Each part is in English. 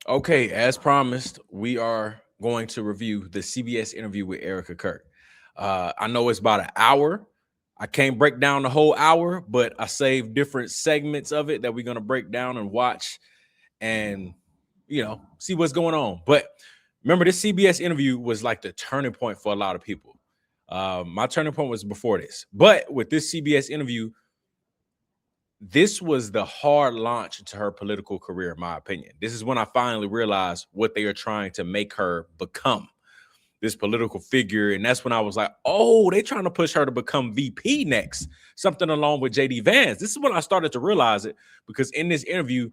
Okay, as promised, we are going to review the CBS interview with Erika Kirk. I know it's about an hour. I can't break down the whole hour, but I saved different segments of it that we're going to break down and watch and, see what's going on. But remember, this CBS interview was like the turning point for a lot of people. My turning point was before this. But with this CBS interview, this was the hard launch into her political career, in my opinion. This is when I finally realized what they are trying to make her become, this political figure. And that's when I was like, oh, they're trying to push her to become VP next, something along with JD Vance. This is when I started to realize it, because in this interview,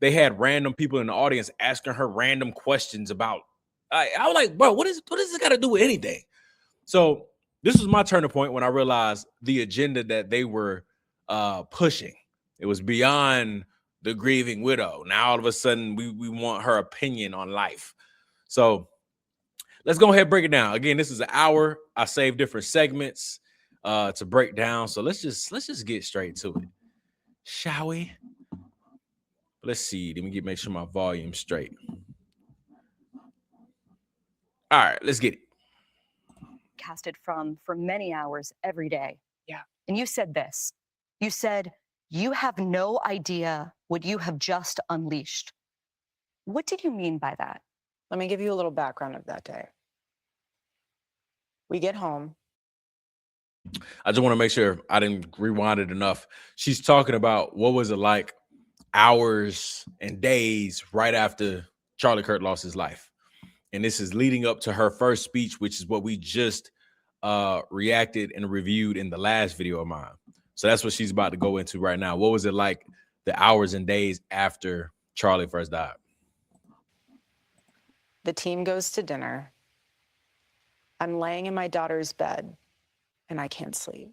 they had random people in the audience asking her random questions about, I was like, bro, what does this got to do with anything? So this was my turning point when I realized the agenda that they were pushing. It was beyond the grieving widow. Now all of a sudden we want her opinion on life. So let's go ahead and break it down. Again, this is an hour. I saved different segments to break down. So let's just get straight to it, shall we? Let's see. Let me make sure my volume's straight. All right, let's get it. Casted from for many hours every day. Yeah. And you said this. You said, you have no idea what you have just unleashed. What did you mean by that? Let me give you a little background of that day. We get home. I just want to make sure I didn't rewind it enough. She's talking about what was it like hours and days right after Charlie Kirk lost his life. And this is leading up to her first speech, which is what we just reacted and reviewed in the last video of mine. So that's what she's about to go into right now. What was it like the hours and days after Charlie first died? The team goes to dinner. I'm laying in my daughter's bed and I can't sleep.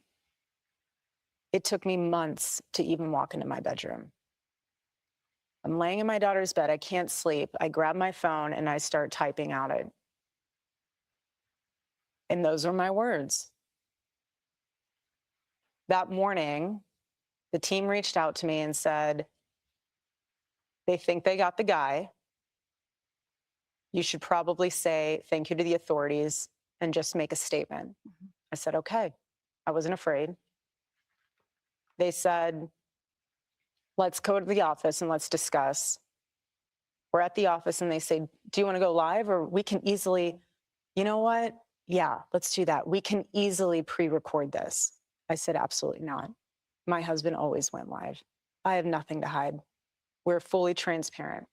It took me months to even walk into my bedroom. I'm laying in my daughter's bed. I can't sleep. I grab my phone and I start typing out it. And those are my words. That morning, the team reached out to me and said, they think they got the guy. You should probably say thank you to the authorities and just make a statement. Mm-hmm. I said, okay. I wasn't afraid. They said, let's go to the office and let's discuss. We're at the office and they say, do you want to go live? Or we can easily, you know what? Yeah, let's do that. We can easily pre-record this. I said, absolutely not. My husband always went live. I have nothing to hide. We're fully transparent.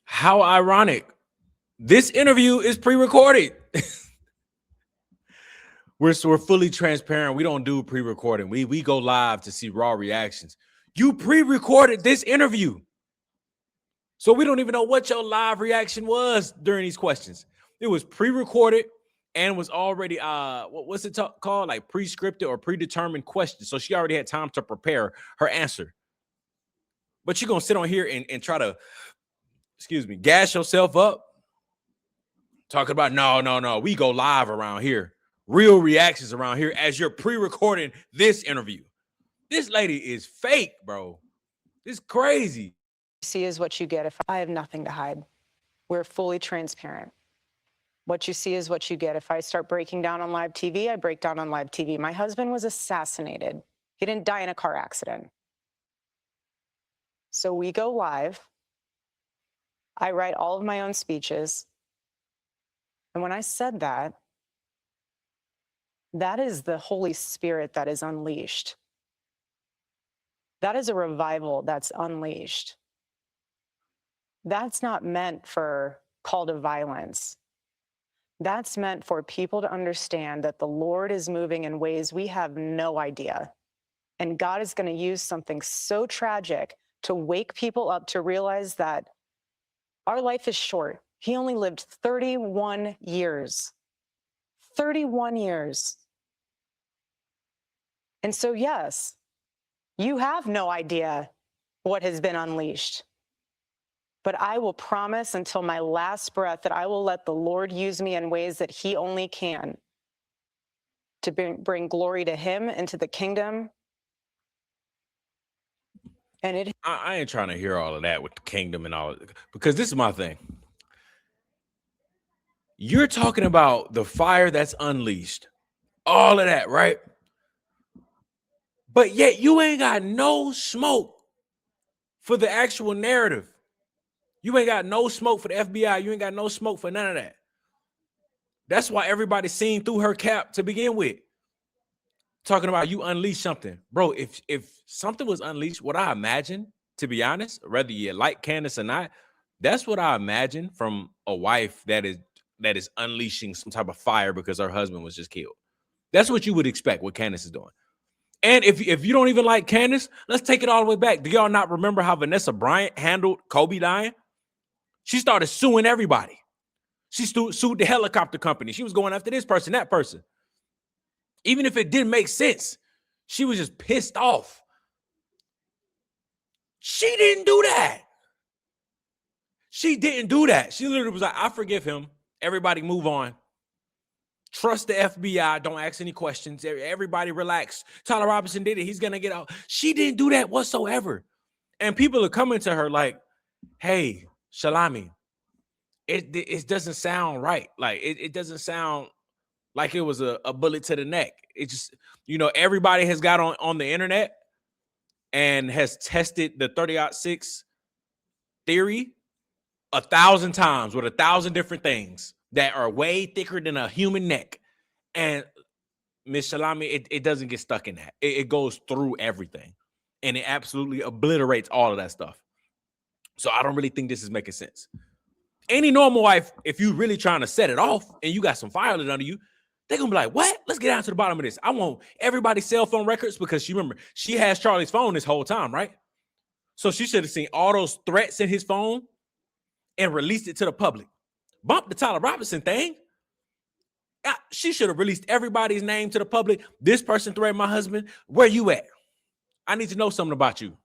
How ironic. This interview is pre-recorded. We're fully transparent. We don't do pre-recording. We go live to see raw reactions. You pre-recorded this interview. So we don't even know what your live reaction was during these questions. It was pre-recorded and was already what's it called? Like pre-scripted or predetermined questions. So she already had time to prepare her answer. But you're gonna sit on here and try to, gas yourself up. Talking about no. We go live around here. Real reactions around here as you're pre-recording this interview. This lady is fake, bro. This is crazy. See is what you get. If I have nothing to hide, we're fully transparent. What you see is what you get. If I start breaking down on live TV, I break down on live TV. My husband was assassinated. He didn't die in a car accident. So we go live. I write all of my own speeches. And when I said that, that is the Holy Spirit that is unleashed. That is a revival that's unleashed. That's not meant for call to violence. That's meant for people to understand that the Lord is moving in ways we have no idea. And God is going to use something so tragic to wake people up to realize that our life is short. He only lived 31 years. 31 years. And so, yes, you have no idea what has been unleashed. But I will promise until my last breath that I will let the Lord use me in ways that he only can to bring glory to him and to the kingdom. And it I ain't trying to hear all of that with the kingdom and all, because this is my thing. You're talking about the fire that's unleashed, all of that, right? But yet you ain't got no smoke for the actual narrative. You ain't got no smoke for the FBI. You ain't got no smoke for none of that. That's why everybody's seen through her cap to begin with. Talking about you unleashed something. Bro, if something was unleashed, what I imagine, to be honest, whether you like Candace or not, that's what I imagine from a wife that is unleashing some type of fire because her husband was just killed. That's what you would expect what Candace is doing. And if you don't even like Candace, let's take it all the way back. Do y'all not remember how Vanessa Bryant handled Kobe dying? She started suing everybody. She sued the helicopter company. She was going after this person, that person. Even if it didn't make sense, she was just pissed off. She didn't do that. She didn't do that. She literally was like, I forgive him. Everybody move on. Trust the FBI. Don't ask any questions. Everybody relax. Tyler Robinson did it. He's going to get out. She didn't do that whatsoever. And people are coming to her like, hey, Shalami, it doesn't sound right. Like, it doesn't sound like it was a bullet to the neck. It just, everybody has got on the internet and has tested the 30-06 theory 1,000 times with 1,000 different things that are way thicker than a human neck. And Miss Shalami, it doesn't get stuck in that. It goes through everything. And it absolutely obliterates all of that stuff. So I don't really think this is making sense. Any normal wife, if you really trying to set it off and you got some fire lit under you, they're going to be like, what? Let's get down to the bottom of this. I want everybody's cell phone records because she has Charlie's phone this whole time, right? So she should have seen all those threats in his phone and released it to the public. Bump the Tyler Robinson thing. She should have released everybody's name to the public. This person threatened my husband. Where you at? I need to know something about you.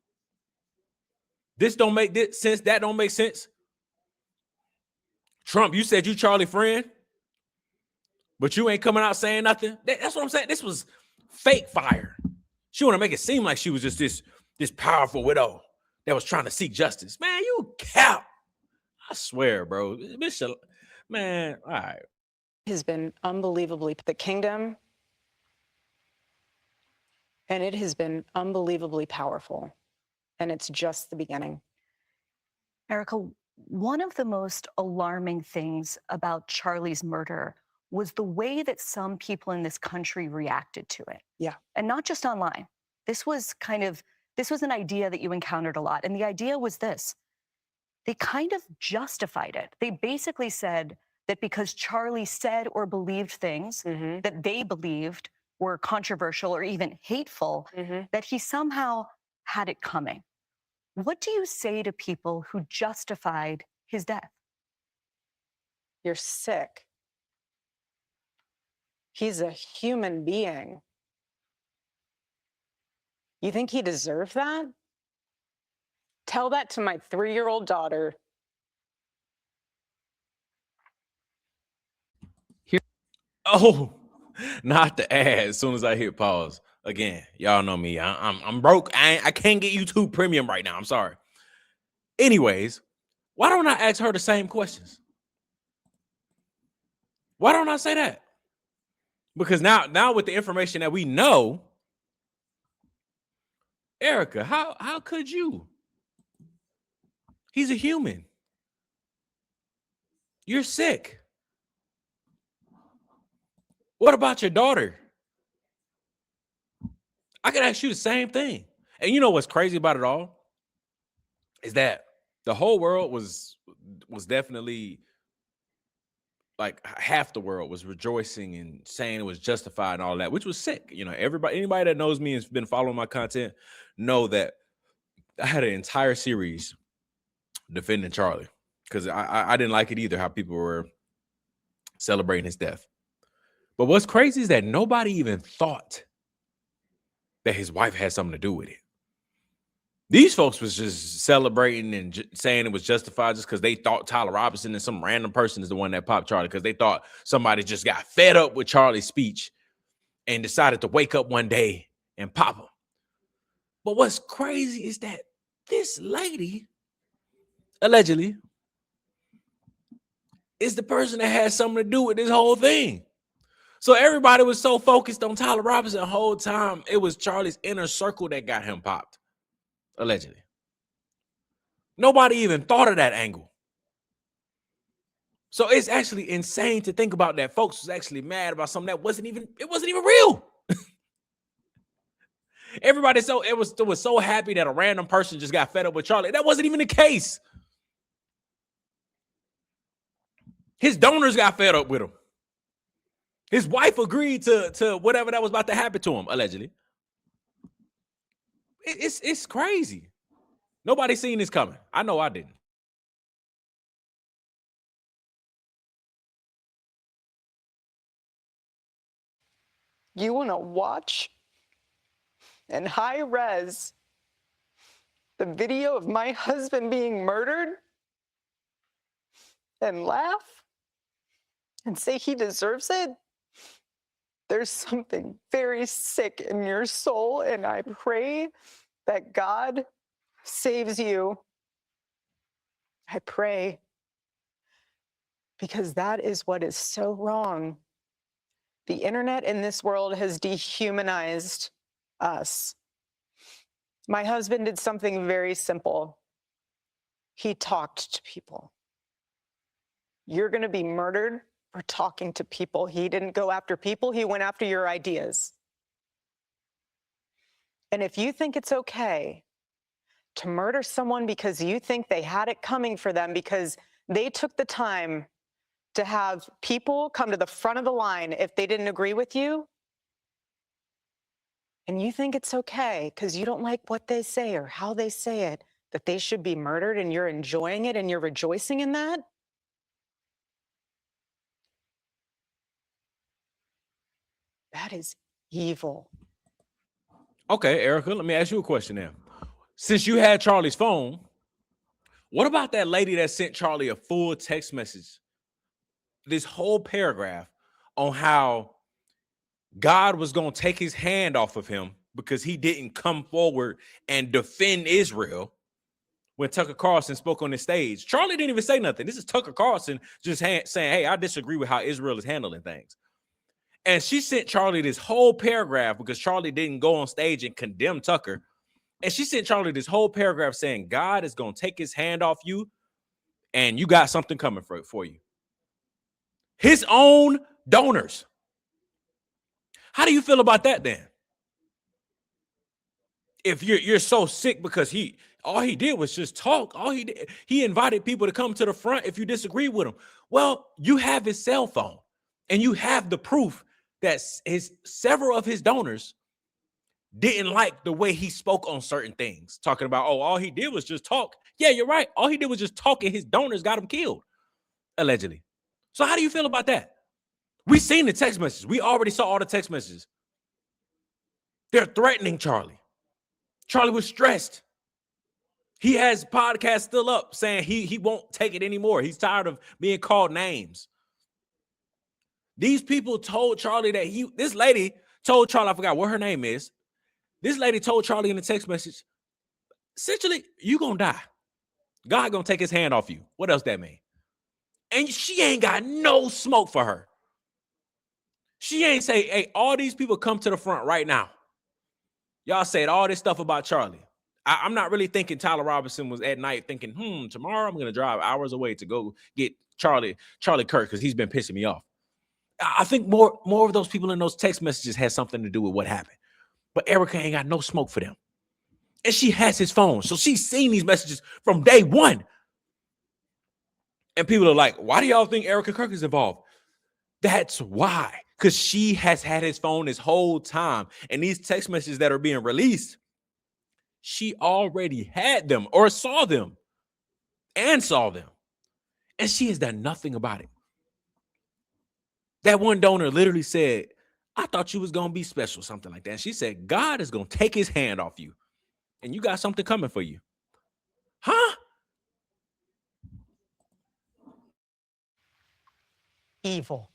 This don't make sense. That don't make sense. Trump, you said you Charlie friend, but you ain't coming out saying nothing. That's what I'm saying. This was fake fire. She want to make it seem like she was just this powerful widow that was trying to seek justice. Man, you cap. I swear, bro. Man, all right. has been unbelievably the kingdom, and it has been unbelievably powerful. And it's just the beginning. Erika, one of the most alarming things about Charlie's murder was the way that some people in this country reacted to it. Yeah. And not just online. This was an idea that you encountered a lot. And the idea was this. They kind of justified it. They basically said that because Charlie said or believed things that they believed were controversial or even hateful, that he somehow had it coming. What do you say to people who justified his death? You're sick. He's a human being. You think he deserved that? Tell that to my 3-year-old daughter. Oh, not the ad. As soon as I hit pause again, y'all know me. I'm broke. I can't get YouTube Premium right now. I'm sorry. Anyways, why don't I ask her the same questions? Why don't I say that? Because now with the information that we know, Erika, how could you? He's a human. You're sick. What about your daughter? I could ask you the same thing. And you know what's crazy about it all? Is that the whole world was definitely, like, half the world was rejoicing and saying it was justified and all that, which was sick. Anybody that knows me and has been following my content know that I had an entire series defending Charlie because I didn't like it either, how people were celebrating his death. But what's crazy is that nobody even thought that his wife had something to do with it. These folks was just celebrating and saying it was justified just because they thought Tyler Robinson and some random person is the one that popped Charlie, because they thought somebody just got fed up with Charlie's speech and decided to wake up one day and pop him. But what's crazy is that This lady, allegedly, is the person that has something to do with this whole thing. So everybody was so focused on Tyler Robinson the whole time. It was Charlie's inner circle that got him popped, allegedly. Nobody even thought of that angle. So it's actually insane to think about that folks was actually mad about something that wasn't even real. Everybody was so happy that a random person just got fed up with Charlie. That wasn't even the case. His donors got fed up with him. His wife agreed to whatever that was about to happen to him, allegedly. It's crazy. Nobody seen this coming. I know I didn't. You want to watch in high res the video of my husband being murdered and laugh and say he deserves it? There's something very sick in your soul, and I pray that God saves you. I pray, because that is what is so wrong. The internet in this world has dehumanized us. My husband did something very simple. He talked to people. You're going to be murdered for talking to people. He didn't go after people. He went after your ideas. And if you think it's okay to murder someone because you think they had it coming for them, because they took the time to have people come to the front of the line if they didn't agree with you, and you think it's okay because you don't like what they say or how they say it, that they should be murdered, and you're enjoying it and you're rejoicing in that, that is evil. Okay, Erika, let me ask you a question now. Since you had Charlie's phone, what about that lady that sent Charlie a full text message? This whole paragraph on how God was going to take his hand off of him because he didn't come forward and defend Israel when Tucker Carlson spoke on the stage. Charlie didn't even say nothing. This is Tucker Carlson just saying, hey, I disagree with how Israel is handling things. And she sent Charlie this whole paragraph because Charlie didn't go on stage and condemn Tucker. And she sent Charlie this whole paragraph saying, God is going to take his hand off you and you got something coming for you. His own donors. How do you feel about that then? If you're so sick because all he did was just talk. All he invited people to come to the front if you disagree with him. Well, you have his cell phone and you have the proof that several of his donors didn't like the way he spoke on certain things, talking about, all he did was just talk. Yeah, you're right. All he did was just talk and his donors got him killed, allegedly. So how do you feel about that? We seen the text messages. We already saw all the text messages. They're threatening Charlie. Charlie was stressed. He has podcasts still up saying he won't take it anymore. He's tired of being called names. These people told Charlie that this lady told Charlie, I forgot what her name is. This lady told Charlie in the text message, essentially, you gonna die. God gonna take his hand off you. What else that mean? And she ain't got no smoke for her. She ain't say, hey, all these people come to the front right now. Y'all said all this stuff about Charlie. I'm not really thinking Tyler Robinson was at night thinking, tomorrow I'm going to drive hours away to go get Charlie Kirk because he's been pissing me off. I think more of those people in those text messages had something to do with what happened. But Erika ain't got no smoke for them. And she has his phone. So she's seen these messages from day one. And people are like, why do y'all think Erika Kirk is involved? That's why. Because she has had his phone this whole time. And these text messages that are being released, she already had them or saw them. And she has done nothing about it. That one donor literally said, I thought you was going to be special, something like that. And she said, God is going to take his hand off you. And you got something coming for you. Huh? Evil.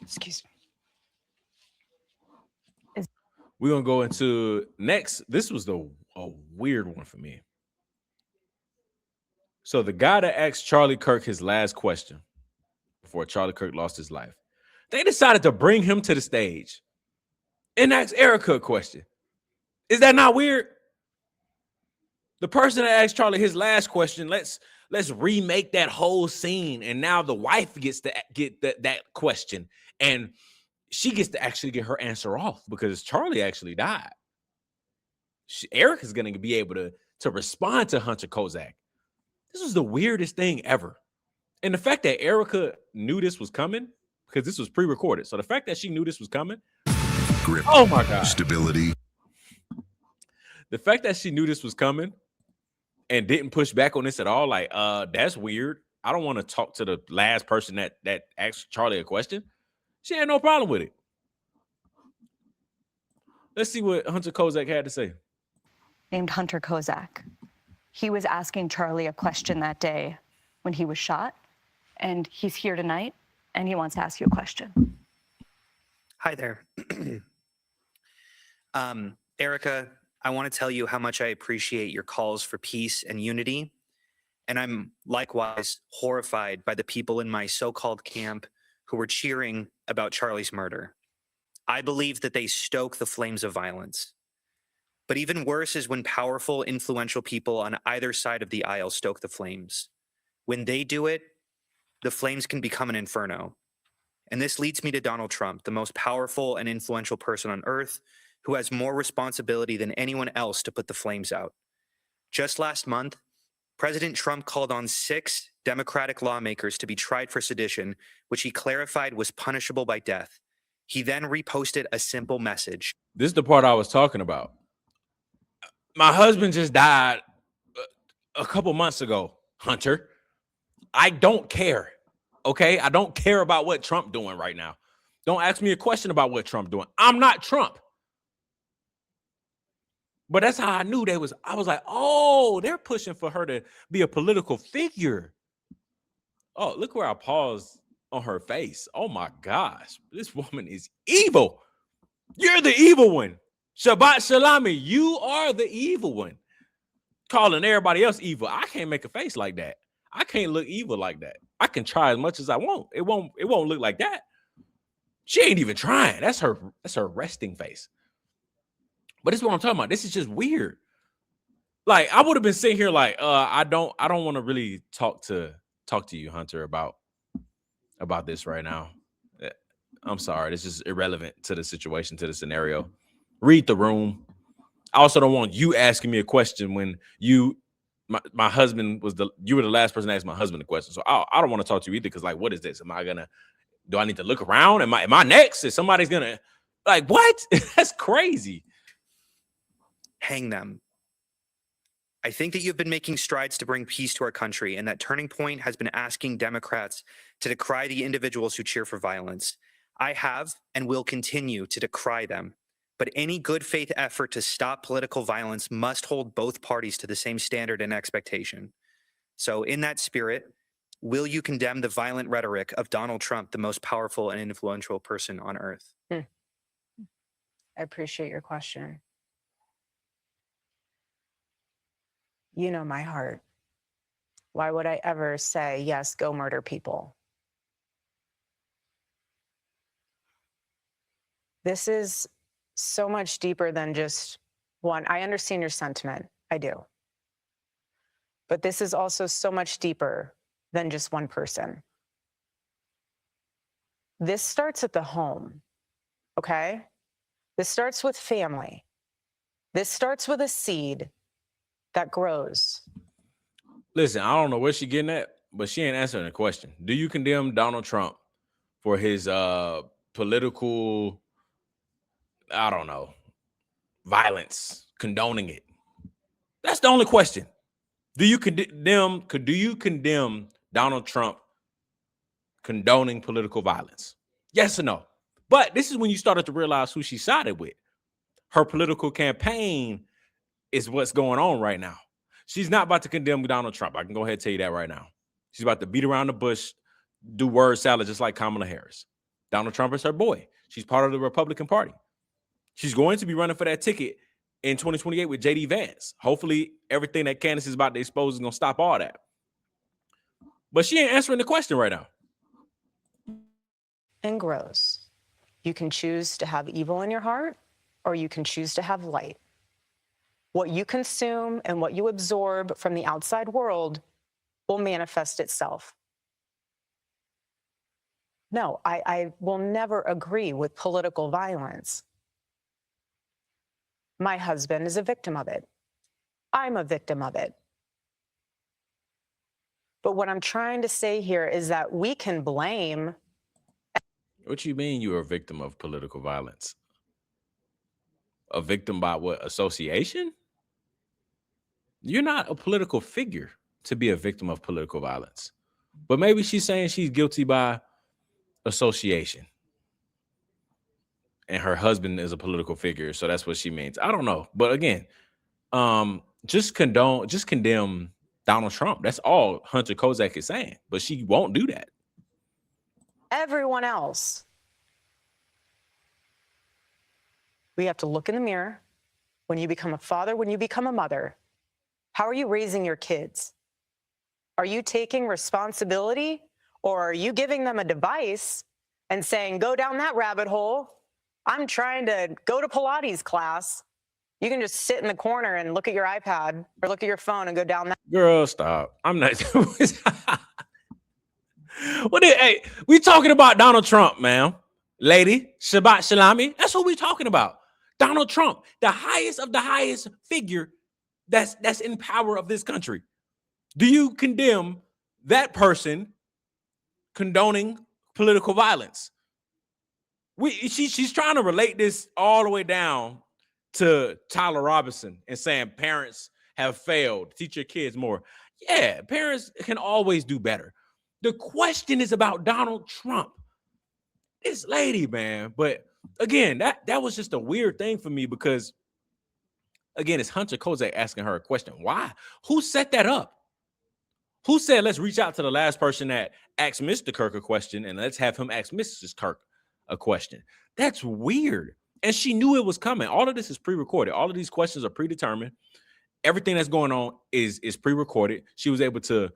Excuse me. We're gonna go into next. This was a weird one for me. So the guy that asked Charlie Kirk his last question before Charlie Kirk lost his life, they decided to bring him to the stage and ask Erika a question. Is that not weird? The person that asked Charlie his last question, let's remake that whole scene, and now the wife gets to get that question, and she gets to actually get her answer off because Charlie actually died. Erika's going to be able to respond to Hunter Kozak. This was the weirdest thing ever. And the fact that Erika knew this was coming, because this was pre-recorded. So the fact that she knew this was coming. Grip. Oh my God. Stability. The fact that she knew this was coming and didn't push back on this at all, like, that's weird. I don't want to talk to the last person that asked Charlie a question. She had no problem with it. Let's see what Hunter Kozak had to say. Named Hunter Kozak. He was asking Charlie a question that day when he was shot, and he's here tonight, and he wants to ask you a question. Hi there. Erika, I want to tell you how much I appreciate your calls for peace and unity, and I'm likewise horrified by the people in my so-called camp who were cheering about Charlie's murder. I believe that they stoke the flames of violence. But even worse is when powerful, influential people on either side of the aisle stoke the flames. When they do it, the flames can become an inferno. And this leads me to Donald Trump, the most powerful and influential person on earth, who has more responsibility than anyone else to put the flames out. Just last month, President Trump called on 6 Democratic lawmakers to be tried for sedition, which he clarified was punishable by death. He then reposted a simple message. This is the part I was talking about. My husband just died a couple months ago, Hunter. I don't care. Okay? I don't care about what Trump doing right now. Don't ask me a question about what Trump doing. I'm not Trump. But that's how I knew I was like, oh, they're pushing for her to be a political figure. Oh, look where I paused on her face. Oh my gosh. This woman is evil. You're the evil one. Shabbat Shalami, you are the evil one. Calling everybody else evil. I can't make a face like that. I can't look evil like that. I can try as much as I want. It won't look like that. She ain't even trying. That's her resting face. But this is what I'm talking about. This is just weird. Like, I would have been sitting here like, I don't want to really talk to you, Hunter, about this right now. I'm sorry. This is irrelevant to the situation, to the scenario. Read the room. I also don't want you asking me a question when my husband you were the last person to ask my husband a question. So I don't want to talk to you either, because like, what is this? Do I need to look around? Am I next? Is somebody's gonna, like, what? That's crazy. Hang them. I think that you've been making strides to bring peace to our country, and that turning point has been asking Democrats to decry the individuals who cheer for violence. I have and will continue to decry them. But any good faith effort to stop political violence must hold both parties to the same standard and expectation. So in that spirit, will you condemn the violent rhetoric of Donald Trump, the most powerful and influential person on earth? I appreciate your question. You know my heart. Why would I ever say, yes, go murder people? This is so much deeper than just one. I understand your sentiment. I do. But this is also so much deeper than just one person. This starts at the home, okay? This starts with family. This starts with a seed that grows. Listen, I don't know where she's getting at, but she ain't answering the question. Do you condemn Donald Trump for his political, I don't know, violence, condoning it? That's the only question. Do you condemn Donald Trump condoning political violence? Yes or no? But this is when you started to realize who she sided with. Her political campaign is what's going on right now. She's not about to condemn Donald Trump. I can go ahead and tell you that right now. She's about to beat around the bush, do word salad just like Kamala Harris. Donald Trump is her boy. She's part of the Republican Party. She's going to be running for that ticket in 2028 with JD Vance. Hopefully, everything that Candace is about to expose is going to stop all that. But she ain't answering the question right now. And grows. You can choose to have evil in your heart, or you can choose to have light. What you consume and what you absorb from the outside world will manifest itself. No, I will never agree with political violence. My husband is a victim of it. I'm a victim of it. But what I'm trying to say here is that we can blame. What you mean you're a victim of political violence? A victim by what? Association? You're not a political figure to be a victim of political violence. But maybe she's saying she's guilty by association. And her husband is a political figure, so that's what she means. I don't know. But again, just condemn Donald Trump. That's all Hunter Kozak is saying. But she won't do that. Everyone else. We have to look in the mirror when you become a father, when you become a mother. How are you raising your kids? Are you taking responsibility, or are you giving them a device and saying, go down that rabbit hole? I'm trying to go to Pilates class. You can just sit in the corner and look at your iPad or look at your phone and go down that. Girl, stop. I'm not. Hey, we talking about Donald Trump, ma'am. Lady, Shabbat Shalami. That's what we talking about. Donald Trump, the highest of the highest figure that's in power of this country. Do you condemn that condoning political violence? She's trying to relate this all the way down to Tyler Robinson and saying parents have failed. Teach your kids more. Yeah, parents can always do better. The question is about Donald Trump. This lady, man. But again, that was just a weird thing for me because, again, it's Hunter Kozak asking her a question. Why? Who set that up? Who said, let's reach out to the last person that asked Mr. Kirk a question and let's have him ask Mrs. Kirk a question? That's weird. And she knew it was coming. All of this is pre-recorded. All of these questions are predetermined. Everything that's going on is pre-recorded. She was able to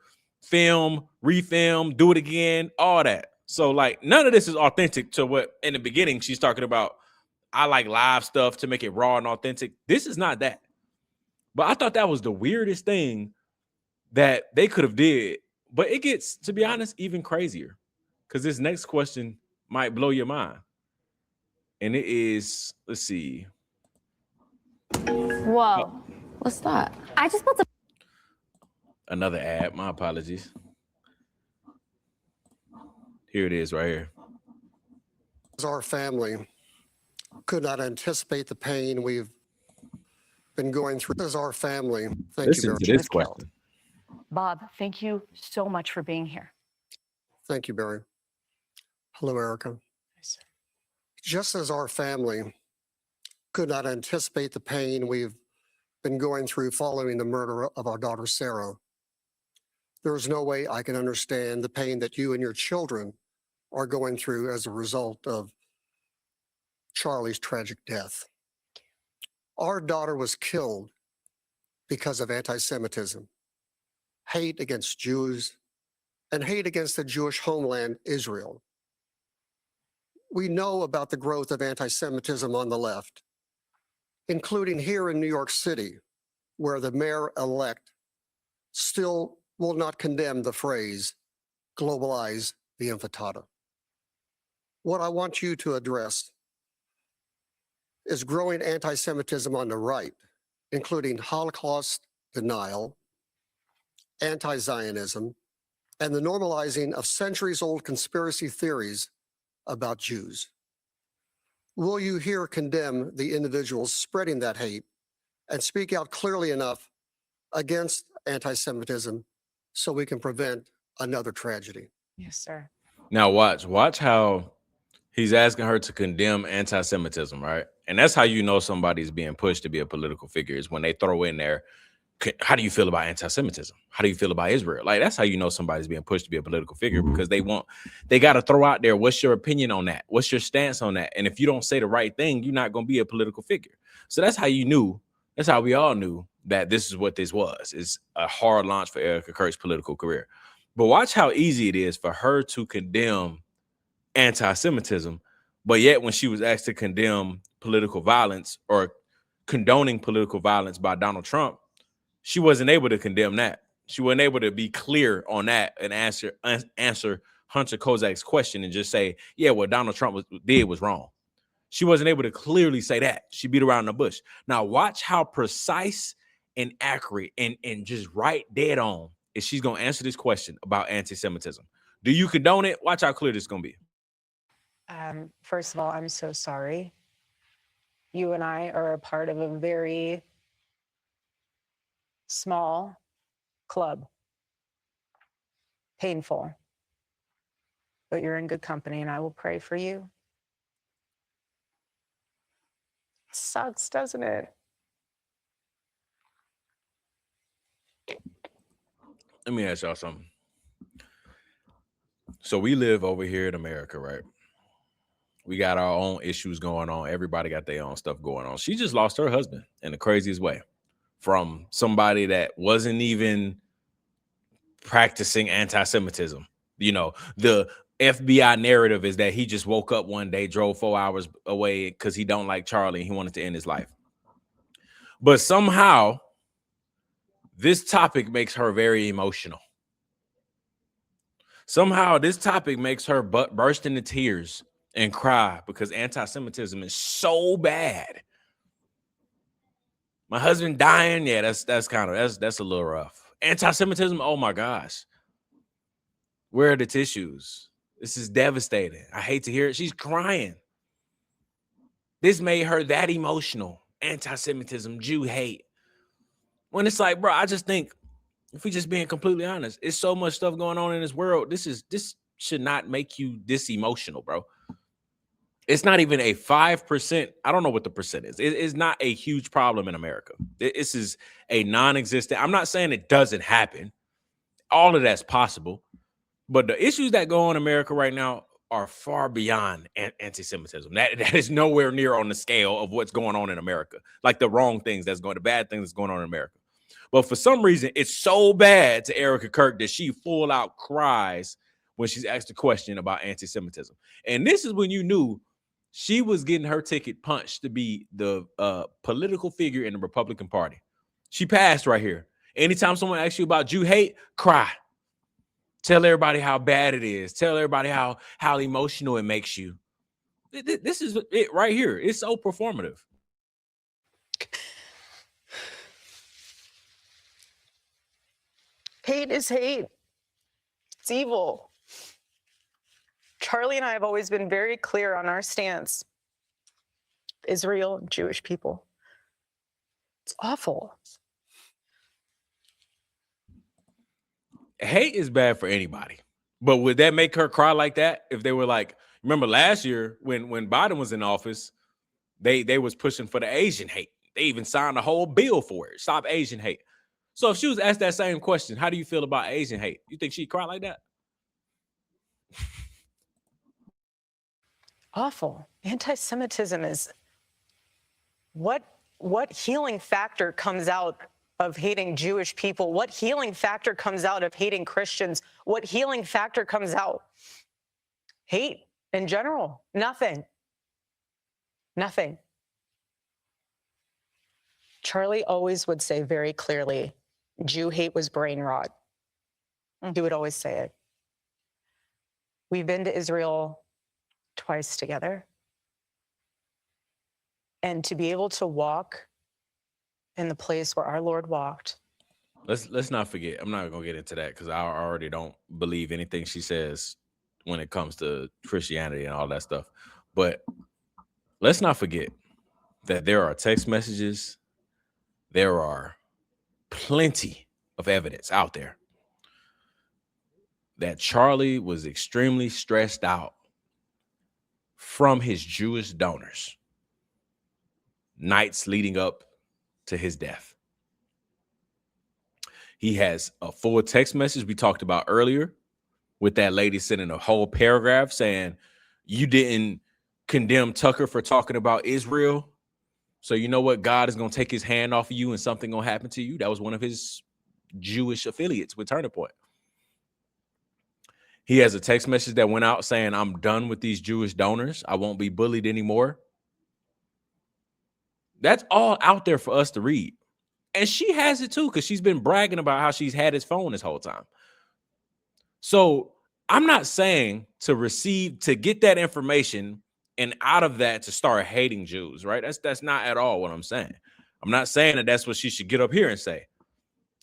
film, refilm, do it again, all that. So, like, none of this is authentic to what in the beginning she's talking about. I like live stuff to make it raw and authentic. This is not that. But I thought that was the weirdest thing that they could have did. But it gets, to be honest, even crazier. Because this next question might blow your mind. And it is, let's see. Whoa. What's that? I just built a Another ad. My apologies. Here it is right here. Our family could not anticipate the pain we've been going through. As our family, thank Listen you, to Barry. this question. Bob, thank you so much for being here. Thank you, Barry. Hello, Erica. Just as our family could not anticipate the pain we've been going through following the murder of our daughter, Sarah, there is no way I can understand the pain that you and your children are going through as a result of Charlie's tragic death. Our daughter was killed because of anti-Semitism, hate against Jews, and hate against the Jewish homeland, Israel. We know about the growth of anti-Semitism on the left, including here in New York City, where the mayor-elect still will not condemn the phrase, globalize the infantata. What I want you to address is growing anti-Semitism on the right, including Holocaust denial, anti-Zionism, and the normalizing of centuries-old conspiracy theories about Jews. Will you here condemn the individuals spreading that hate and speak out clearly enough against anti-Semitism so we can prevent another tragedy? Yes, sir. Now watch how he's asking her to condemn anti-Semitism, right? And that's how you know somebody's being pushed to be a political figure, is when they throw in there how do you feel about anti-Semitism? How do you feel about Israel? Like, that's how you know somebody's being pushed to be a political figure, because they got to throw out there, what's your opinion on that? What's your stance on that? And if you don't say the right thing, you're not going to be a political figure. So that's how you knew. That's how we all knew that this is what this was. It's a hard launch for Erika Kirk's political career. But watch how easy it is for her to condemn anti-Semitism, but yet when she was asked to condemn political violence or condoning political violence by Donald Trump, she wasn't able to condemn that. She wasn't able to be clear on that and answer Hunter Kozak's question and just say, yeah, what Donald Trump did was wrong. She wasn't able to clearly say that. She beat around the bush. Now watch how precise and accurate and just right dead on is she's going to answer this question about anti-Semitism. Do you condone it? Watch how clear this is going to be. First of all, I'm so sorry. You and I are a part of a very small club. Painful. But you're in good company, and I will pray for you. It sucks, doesn't it? Let me ask y'all something. So we live over here in America, right? We got our own issues going on. Everybody got their own stuff going on. She just lost her husband in the craziest way, from somebody that wasn't even practicing anti-Semitism. You know, the FBI narrative is that he just woke up one day, drove 4 hours away because he don't like Charlie and he wanted to end his life. But somehow this topic makes her very emotional. Somehow this topic makes her burst into tears and cry because anti-Semitism is so bad. My husband dying, yeah, that's a little rough. Anti-Semitism, oh my gosh. Where are the tissues? This is devastating. I hate to hear it. She's crying. This made her that emotional. Anti-Semitism, Jew hate. When it's like, bro, I just think, if we just being completely honest, it's so much stuff going on in this world. This should not make you this emotional, bro. It's not even a 5%. I don't know what the percent is. It's not a huge problem in America. This is a non-existent. I'm not saying it doesn't happen. All of that's possible. But the issues that go on in America right now are far beyond anti-Semitism. That is nowhere near on the scale of what's going on in America. Like the bad things that's going on in America. But for some reason, it's so bad to Erika Kirk that she full out cries when she's asked a question about anti-Semitism. And this is when you knew she was getting her ticket punched to be the political figure in the Republican Party. She passed right here. Anytime someone asks you about Jew hate, cry. Tell everybody how bad it is. Tell everybody how emotional it makes you. This is it right here. It's so performative. Hate is hate. It's evil. Charlie and I have always been very clear on our stance. Israel and Jewish people. It's awful. Hate is bad for anybody. But would that make her cry like that? If they were like, remember last year when Biden was in office, they was pushing for the Asian hate. They even signed a whole bill for it. Stop Asian hate. So if she was asked that same question, how do you feel about Asian hate? You think she'd cry like that? Awful. Anti-Semitism is what healing factor comes out of hating Jewish people? What healing factor comes out of hating Christians? What healing factor comes out? Hate in general. Nothing. Nothing. Charlie always would say very clearly, Jew hate was brain rot. He would always say it. We've been to Israel twice together. And to be able to walk in the place where our Lord walked. Let's not forget. I'm not gonna get into that because I already don't believe anything she says when it comes to Christianity and all that stuff. But let's not forget that there are text messages. There are plenty of evidence out there that Charlie was extremely stressed out from his Jewish donors nights leading up to his death. He has a full text message we talked about earlier with that lady sending a whole paragraph saying, you didn't condemn Tucker for talking about Israel. So you know what? God is going to take his hand off of you and something going to happen to you. That was one of his Jewish affiliates with Turning Point. He has a text message that went out saying, I'm done with these Jewish donors. I won't be bullied anymore. That's all out there for us to read. And she has it too, because she's been bragging about how she's had his phone this whole time. So I'm not saying to get that information and out of that to start hating Jews, right? That's not at all what I'm saying. I'm not saying that that's what she should get up here and say.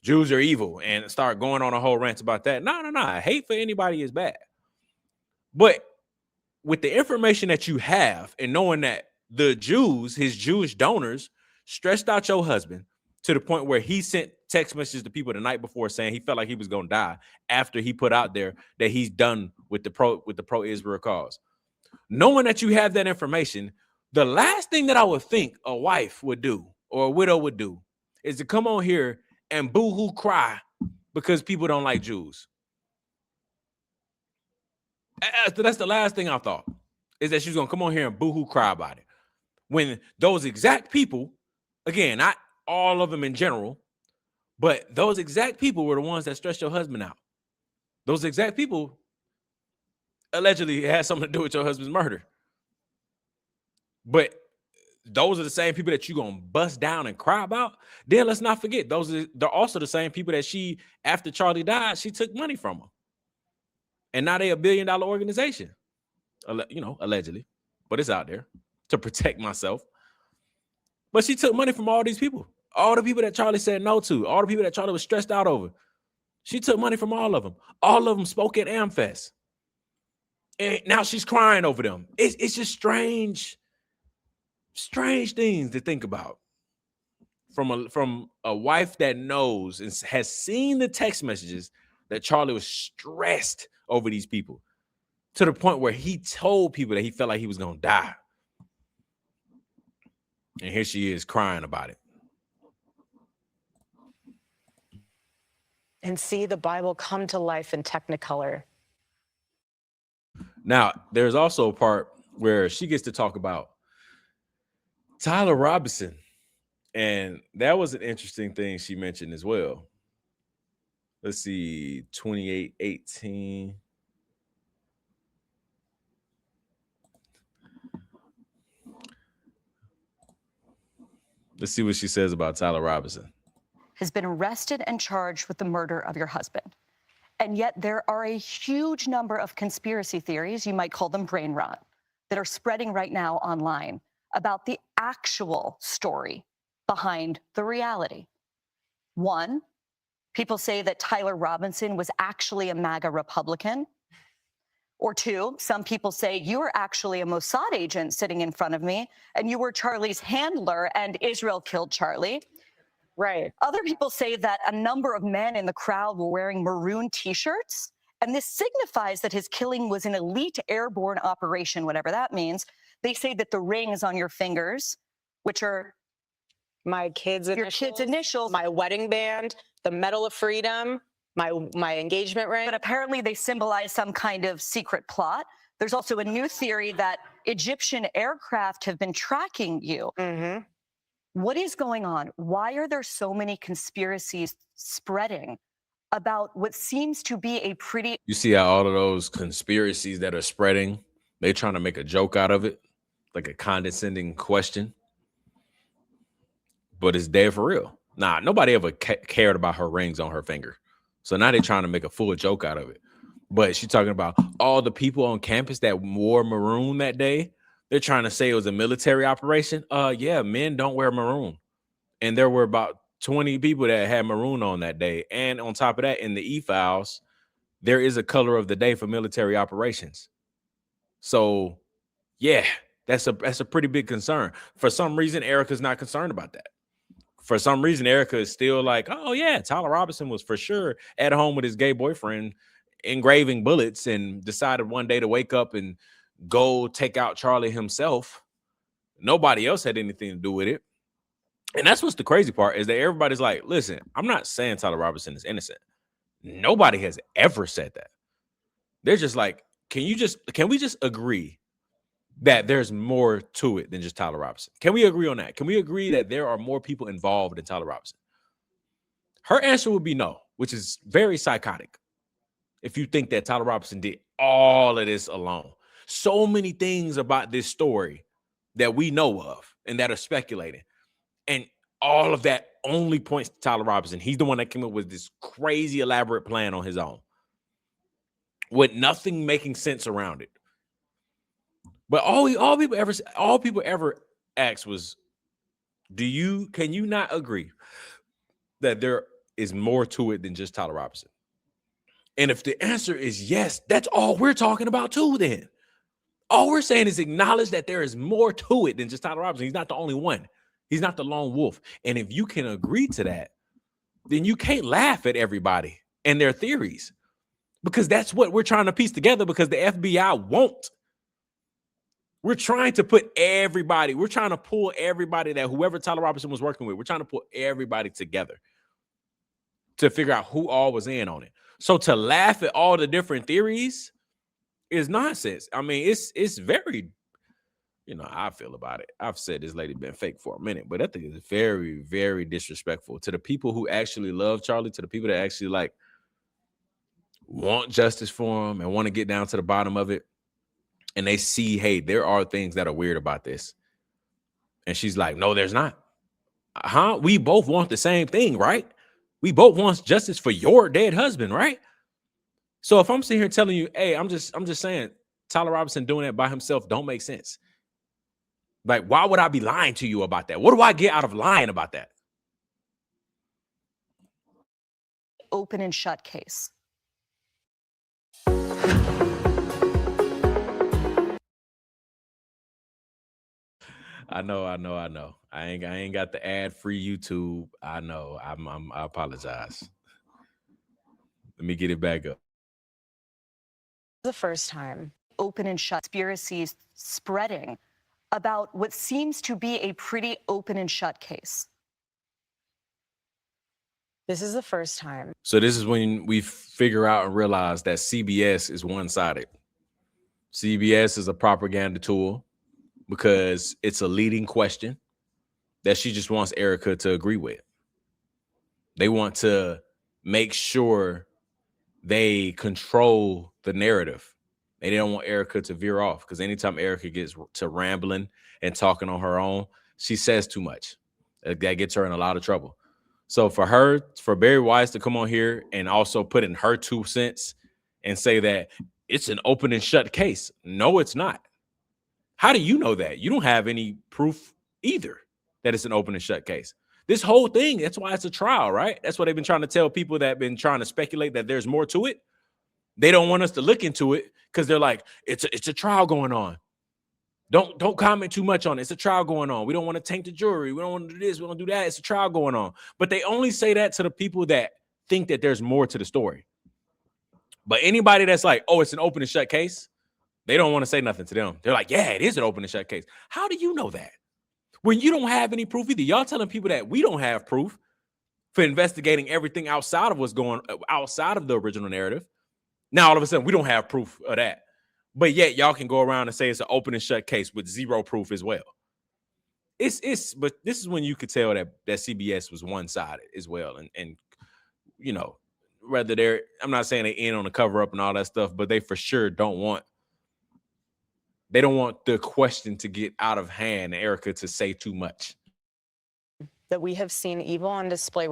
Jews are evil and start going on a whole rant about that. No. Hate for anybody is bad. But with the information that you have and knowing that the Jews, his Jewish donors, stressed out your husband to the point where he sent text messages to people the night before saying he felt like he was going to die after he put out there that he's done with the pro-Israel cause. Knowing that you have that information, the last thing that I would think a wife would do or a widow would do is to come on here and boo-hoo cry because people don't like Jews. That's the last thing I thought, is that she's going to come on here and boo-hoo cry about it. When those exact people, again, not all of them in general, but those exact people were the ones that stressed your husband out. Those exact people allegedly had something to do with your husband's murder. But those are the same people that you're going to bust down and cry about. Then let's not forget, they're also the same people that she, after Charlie died, she took money from them. And now they're $1 billion organization, allegedly, but it's out there to protect myself. But she took money from all these people, all the people that Charlie said no to, all the people that Charlie was stressed out over. She took money from all of them. All of them spoke at AmFest. And now she's crying over them. It's just strange things to think about from a wife that knows and has seen the text messages that Charlie was stressed over these people to the point where he told people that he felt like he was going to die. And here she is crying about it. And see the Bible come to life in Technicolor. Now, there's also a part where she gets to talk about Tyler Robinson. And that was an interesting thing she mentioned as well. Let's see, 28:18. Let's see what she says about Tyler Robinson. Has been arrested and charged with the murder of your husband. And yet there are a huge number of conspiracy theories, you might call them brain rot, that are spreading right now online about the actual story behind the reality. One, people say that Tyler Robinson was actually a MAGA Republican. Or two, some people say you were actually a Mossad agent sitting in front of me and you were Charlie's handler and Israel killed Charlie. Right. Other people say that a number of men in the crowd were wearing maroon T-shirts, and this signifies that his killing was an elite airborne operation, whatever that means. They say that the rings on your fingers, which are my kids' initials, my wedding band, the Medal of Freedom, my engagement ring. But apparently they symbolize some kind of secret plot. There's also a new theory that Egyptian aircraft have been tracking you. Mm-hmm. What is going on? Why are there so many conspiracies spreading about what seems to be a pretty... You see how all of those conspiracies that are spreading, they're trying to make a joke out of it, like a condescending question. But it's dead for real. Nah, nobody ever cared about her rings on her finger. So now they're trying to make a full joke out of it. But she's talking about all the people on campus that wore maroon that day. They're trying to say it was a military operation. Yeah, men don't wear maroon. And there were about 20 people that had maroon on that day. And on top of that, in the e-files, there is a color of the day for military operations. So, yeah, that's a pretty big concern. For some reason, Erika's not concerned about that. For some reason, Erika is still like, oh, yeah, Tyler Robinson was for sure at home with his gay boyfriend engraving bullets and decided one day to wake up and go take out Charlie himself. Nobody else had anything to do with it. And that's what's the crazy part is that everybody's like, listen, I'm not saying Tyler Robinson is innocent. Nobody has ever said that. They're just like, can we just agree that there's more to it than just Tyler Robinson? Can we agree on that? Can we agree that there are more people involved than Tyler Robinson? Her answer would be no, which is very psychotic. If you think that Tyler Robinson did all of this alone. So many things about this story that we know of and that are speculating. And all of that only points to Tyler Robinson. He's the one that came up with this crazy elaborate plan on his own with nothing making sense around it. But all people ever asked was, can you not agree that there is more to it than just Tyler Robinson? And if the answer is yes, that's all we're talking about too then. All we're saying is acknowledge that there is more to it than just Tyler Robinson. He's not the only one. He's not the lone wolf. And if you can agree to that, then you can't laugh at everybody and their theories, because that's what we're trying to piece together, because the FBI won't. We're trying to put everybody, we're trying to pull everybody that whoever Tyler Robinson was working with, we're trying to pull everybody together to figure out who all was in on it. So to laugh at all the different theories is nonsense. I mean, it's very, how I feel about it. I've said this lady been fake for a minute, but I think it's very, very disrespectful to the people who actually love Charlie, to the people that actually want justice for him and want to get down to the bottom of it. And they see, hey, there are things that are weird about this. And she's like, no, there's not. We both want the same thing, right? We both want justice for your dead husband, right? So if I'm sitting here telling you, hey, I'm just saying Tyler Robinson doing that by himself don't make sense. Like, why would I be lying to you about that? What do I get out of lying about that? Open and shut case. I know. I ain't got the ad-free YouTube. I know. I apologize. Let me get it back up. The first time. Open and shut conspiracies spreading about what seems to be a pretty open and shut case. This is the first time. So this is when we figure out and realize that CBS is one-sided. CBS is a propaganda tool because it's a leading question that she just wants Erika to agree with. They want to make sure they control the narrative. They don't want Erika to veer off, because anytime Erika gets to rambling and talking on her own, she says too much. That gets her in a lot of trouble. So for Barry Weiss to come on here and also put in her 2 cents and say that it's an open and shut case. No, it's not. How do you know that? You don't have any proof either that it's an open and shut case. This whole thing, that's why it's a trial, right? That's what they've been trying to tell people that have been trying to speculate that there's more to it. They don't want us to look into it because they're like, it's a trial going on. Don't comment too much on it. It's a trial going on. We don't want to taint the jury. We don't want to do this. We don't do that. It's a trial going on. But they only say that to the people that think that there's more to the story. But anybody that's like, oh, it's an open and shut case, they don't want to say nothing to them. They're like, yeah, it is an open and shut case. How do you know that? When you don't have any proof either. Y'all telling people that we don't have proof for investigating everything outside of what's going outside of the original narrative. Now, all of a sudden, we don't have proof of that. But yet, y'all can go around and say it's an open and shut case with zero proof as well. But this is when you could tell that CBS was one-sided as well. And whether I'm not saying they in on the cover up and all that stuff, but they for sure don't want the question to get out of hand and Erika to say too much. That we have seen evil on display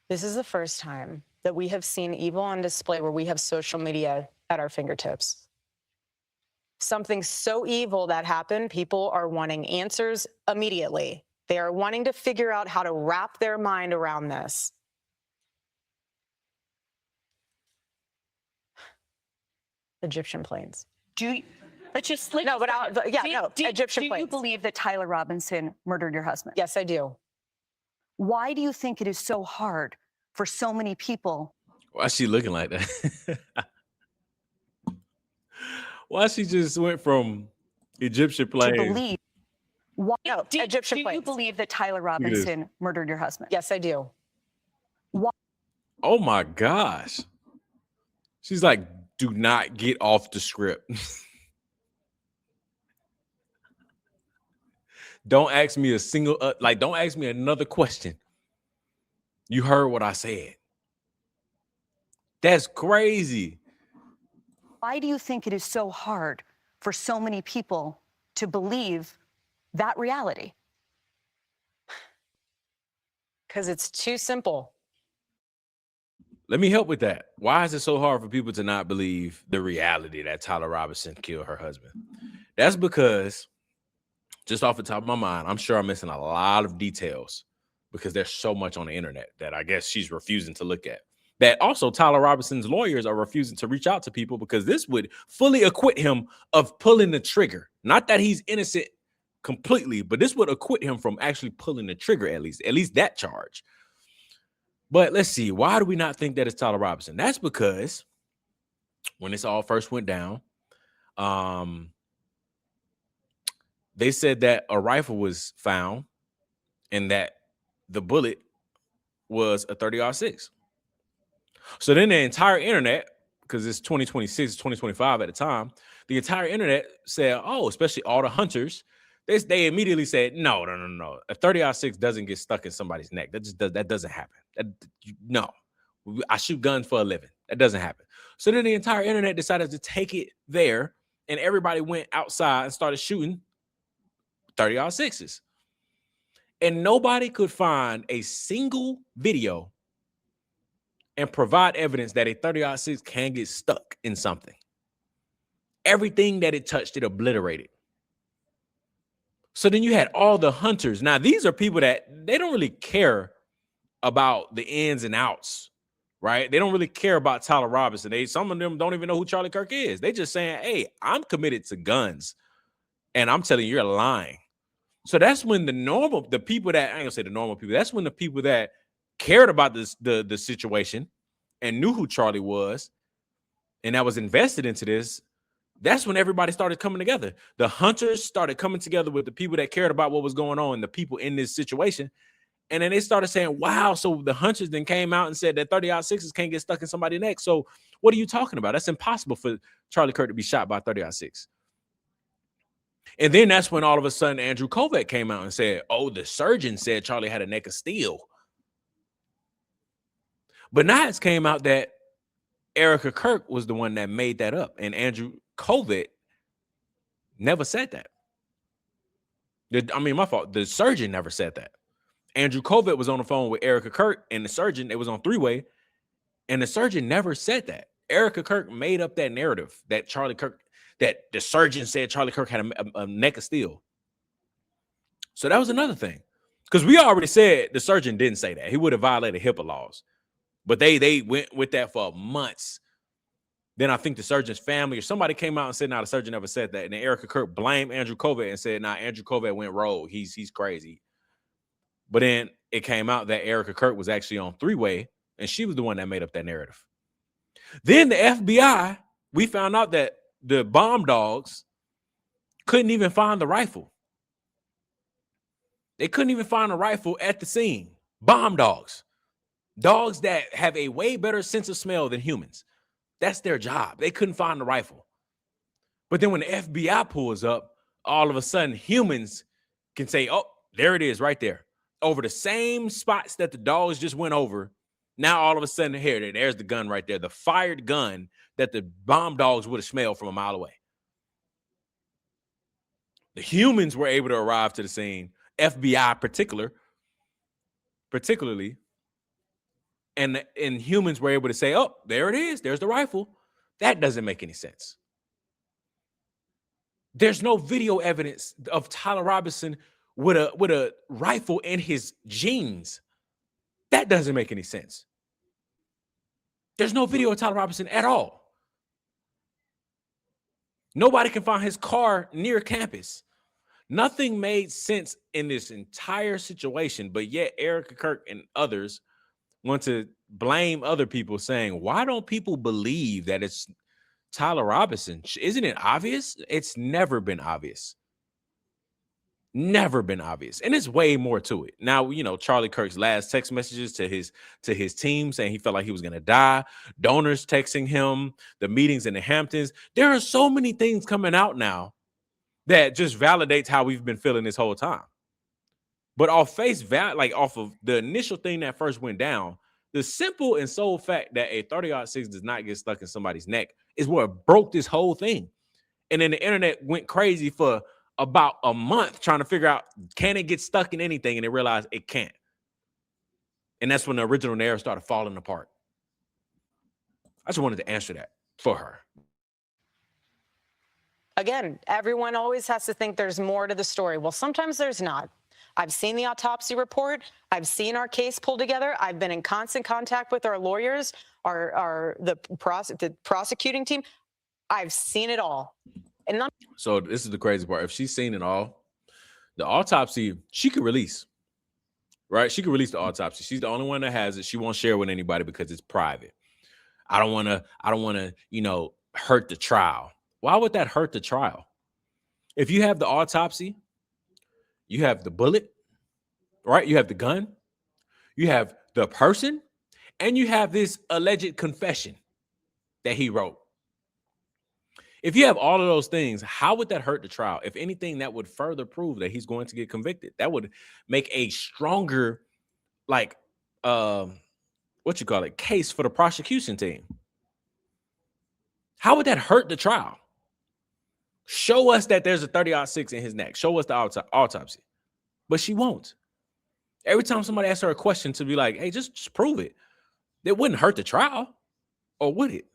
this is the first time that we have seen evil on display where we have social media at our fingertips. Something so evil that happened, people are wanting answers immediately. They are wanting to figure out how to wrap their mind around this. Egyptian planes. Egyptian planes. Do you believe that Tyler Robinson murdered your husband? Yes, I do. Why do you think it is so hard for so many people? Why is she looking like that? Why she just went from Egyptian plane? To believe Why No, do Egyptian you planes. believe that Tyler at this. Robinson murdered your husband? Yes, I do. Oh my gosh. She's like, do not get off the script. Don't ask me a single, don't ask me another question. You heard what I said. That's crazy. Why do you think it is so hard for so many people to believe that reality? Because it's too simple. Let me help with that. Why is it so hard for people to not believe the reality that Tyler Robinson killed her husband? That's because, just off the top of my mind, I'm sure I'm missing a lot of details because there's so much on the internet that I guess she's refusing to look at. That also Tyler Robinson's lawyers are refusing to reach out to people because this would fully acquit him of pulling the trigger. Not that he's innocent completely, but this would acquit him from actually pulling the trigger, at least that charge. But let's see, why do we not think that it's Tyler Robinson? That's because when this all first went down, they said that a rifle was found and that the bullet was a 30-06. So then the entire internet, because it's 2026, 2025 at the time, the entire internet said, oh, especially all the hunters, they immediately said, no. A 30-06 doesn't get stuck in somebody's neck. That doesn't happen. No. I shoot guns for a living. That doesn't happen. So then the entire internet decided to take it there, and everybody went outside and started shooting 30-06s. And nobody could find a single video and provide evidence that a 30-06 can get stuck in something. Everything that it touched, it obliterated. So then you had all the hunters. Now, these are people that they don't really care about the ins and outs, right? They don't really care about Tyler Robinson. Some of them don't even know who Charlie Kirk is. They just saying, hey, I'm committed to guns. And I'm telling you, you're lying. So that's when the people that, I ain't gonna say the normal people, that's when the people that cared about the situation and knew who Charlie was and that was invested into this, that's when everybody started coming together. The hunters started coming together with the people that cared about what was going on, the people in this situation. And then they started saying, wow, so the hunters then came out and said that 30-06s can't get stuck in somebody's neck. So what are you talking about? That's impossible for Charlie Kirk to be shot by 30-06. And then that's when all of a sudden Andrew Kovac came out and said, oh, the surgeon said Charlie had a neck of steel. But now it's came out that Erika Kirk was the one that made that up. And Andrew Kovac never said that. My fault. The surgeon never said that. Andrew Kovac was on the phone with Erika Kirk and the surgeon. It was on three-way. And the surgeon never said that. Erika Kirk made up that narrative that Charlie Kirk, that the surgeon said Charlie Kirk had a neck of steel. So that was another thing. Because we already said the surgeon didn't say that. He would have violated HIPAA laws. But they went with that for months. Then I think the surgeon's family or somebody came out and said, the surgeon never said that. And then Erika Kirk blamed Andrew Kovac and said, Andrew Kovac went rogue. He's crazy. But then it came out that Erika Kirk was actually on three-way, and she was the one that made up that narrative. Then the FBI, we found out that the bomb dogs couldn't even find the rifle. They couldn't even find a rifle at the scene. Bomb dogs. Dogs that have a way better sense of smell than humans. That's their job. They couldn't find the rifle. But then when the FBI pulls up, all of a sudden humans can say, oh, there it is right there. Over the same spots that the dogs just went over. Now all of a sudden, there's the gun right there. The fired gun that the bomb dogs would have smelled from a mile away. The humans were able to arrive to the scene, FBI particularly, and humans were able to say, oh, there it is. There's the rifle. That doesn't make any sense. There's no video evidence of Tyler Robinson with a rifle in his jeans. That doesn't make any sense. There's no video of Tyler Robinson at all. Nobody can find his car near campus. Nothing made sense in this entire situation, but yet Erika Kirk and others want to blame other people, saying, why don't people believe that it's Tyler Robinson? Isn't it obvious? It's never been obvious. Never been obvious. And it's way more to it. Now, you know, Charlie Kirk's last text messages to his team saying he felt like he was going to die, donors texting him, the meetings in the Hamptons. There are so many things coming out now that just validates how we've been feeling this whole time. But off face value, like off of the initial thing that first went down, the simple and sole fact that a 30-06 does not get stuck in somebody's neck is what broke this whole thing. And then the internet went crazy for about a month trying to figure out, can it get stuck in anything? And they realized it can't. And that's when the original narrative started falling apart. I just wanted to answer that for her. Again, everyone always has to think there's more to the story. Well, sometimes there's not. I've seen the autopsy report. I've seen our case pulled together. I've been in constant contact with our lawyers, the prosecuting team. I've seen it all. And so this is the crazy part. If she's seen it all, the autopsy, she could release, right? She could release the autopsy. She's the only one that has it. She won't share with anybody because it's private. I don't want to, you know, hurt the trial. Why would that hurt the trial? If you have the autopsy, you have the bullet, right? You have the gun, you have the person, and you have this alleged confession that he wrote. If you have all of those things, how would that hurt the trial? If anything, that would further prove that he's going to get convicted. That would make a stronger, like, case for the prosecution team. How would that hurt the trial? Show us that there's a 30-06 in his neck. Show us the autopsy. But she won't. Every time somebody asks her a question to be like, hey, just prove it. It wouldn't hurt the trial. Or would it?